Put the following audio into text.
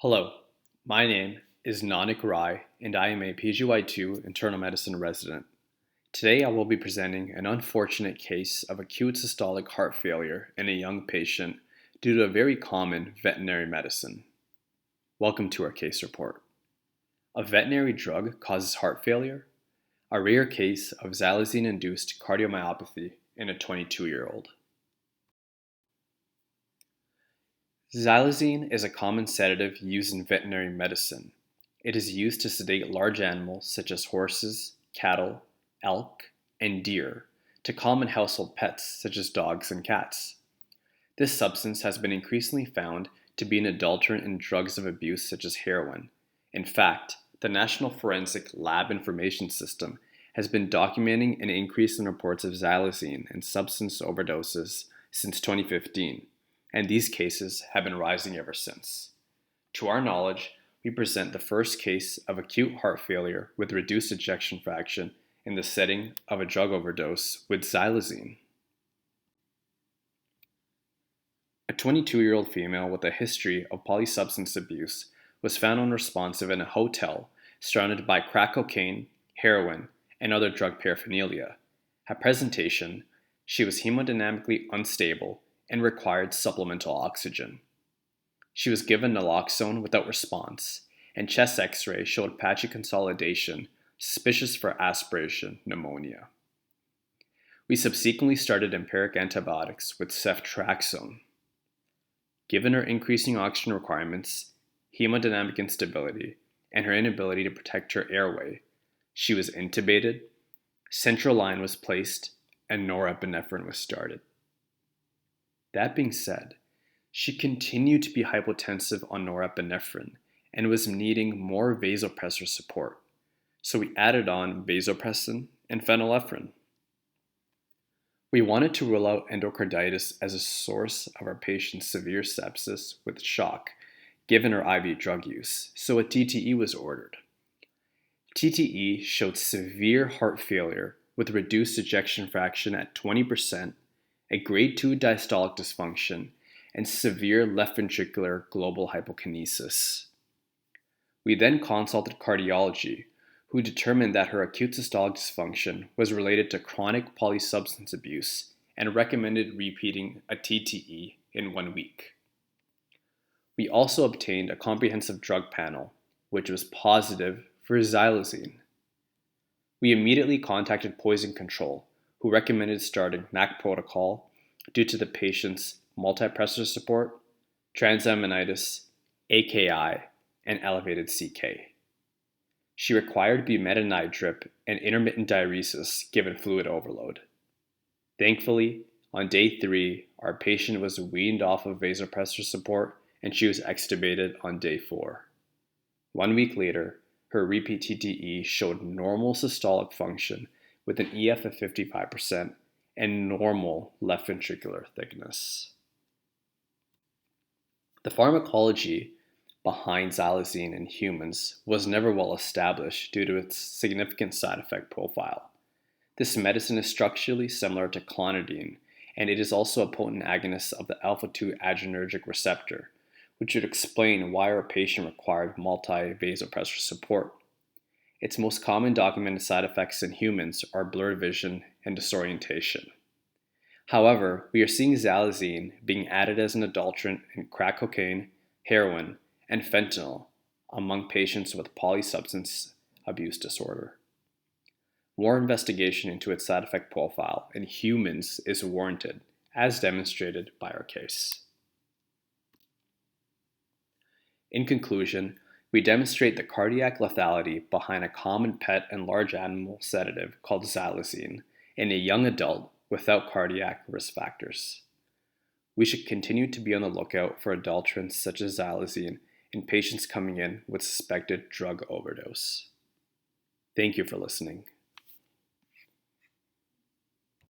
Hello, my name is Nanak Rai, and I am a PGY2 internal medicine resident. Today I will be presenting an unfortunate case of acute systolic heart failure in a young patient due to a very common veterinary medicine. Welcome to our case report. A veterinary drug causes heart failure, a rare case of Xylazine-induced cardiomyopathy in a 22-year-old. Xylazine is a common sedative used in veterinary medicine. It is used to sedate large animals such as horses, cattle, elk, and deer, to common household pets such as dogs and cats. This substance has been increasingly found to be an adulterant in drugs of abuse such as heroin. In fact, the National Forensic Lab Information System has been documenting an increase in reports of xylazine and substance overdoses since 2015. And these cases have been rising ever since. To our knowledge, we present the first case of acute heart failure with reduced ejection fraction in the setting of a drug overdose with xylazine. A 22-year-old female with a history of polysubstance abuse was found unresponsive in a hotel surrounded by crack cocaine, heroin, and other drug paraphernalia. At presentation, she was hemodynamically unstable and required supplemental oxygen. She was given naloxone without response, and chest x-ray showed patchy consolidation, suspicious for aspiration pneumonia. We subsequently started empiric antibiotics with ceftriaxone. Given her increasing oxygen requirements, hemodynamic instability, and her inability to protect her airway, she was intubated, central line was placed, and norepinephrine was started. That being said, she continued to be hypotensive on norepinephrine and was needing more vasopressor support, so we added on vasopressin and phenylephrine. We wanted to rule out endocarditis as a source of our patient's severe sepsis with shock, given her IV drug use, so a TTE was ordered. TTE showed severe heart failure with reduced ejection fraction at 20%, a grade 2 diastolic dysfunction, and severe left ventricular global hypokinesis. We then consulted cardiology, who determined that her acute systolic dysfunction was related to chronic polysubstance abuse and recommended repeating a TTE in 1 week. We also obtained a comprehensive drug panel, which was positive for xylazine. We immediately contacted Poison Control, who recommended starting MAC protocol due to the patient's multipressor support, transaminitis, AKI, and elevated CK. She required bumetanide drip and intermittent diuresis given fluid overload. Thankfully, on day 3, our patient was weaned off of vasopressor support and she was extubated on day 4. 1 week later, her repeat TTE showed normal systolic function with an EF of 55% and normal left ventricular thickness. The pharmacology behind xylazine in humans was never well established due to its significant side effect profile. This medicine is structurally similar to clonidine, and it is also a potent agonist of the alpha-2 adrenergic receptor, which would explain why our patient required multi-vasopressor support. Its most common documented side effects in humans are blurred vision and disorientation. However, we are seeing xylazine being added as an adulterant in crack cocaine, heroin, and fentanyl among patients with polysubstance abuse disorder. More investigation into its side effect profile in humans is warranted, as demonstrated by our case. In conclusion, we demonstrate the cardiac lethality behind a common pet and large animal sedative called xylazine in a young adult without cardiac risk factors. We should continue to be on the lookout for adulterants such as xylazine in patients coming in with suspected drug overdose. Thank you for listening.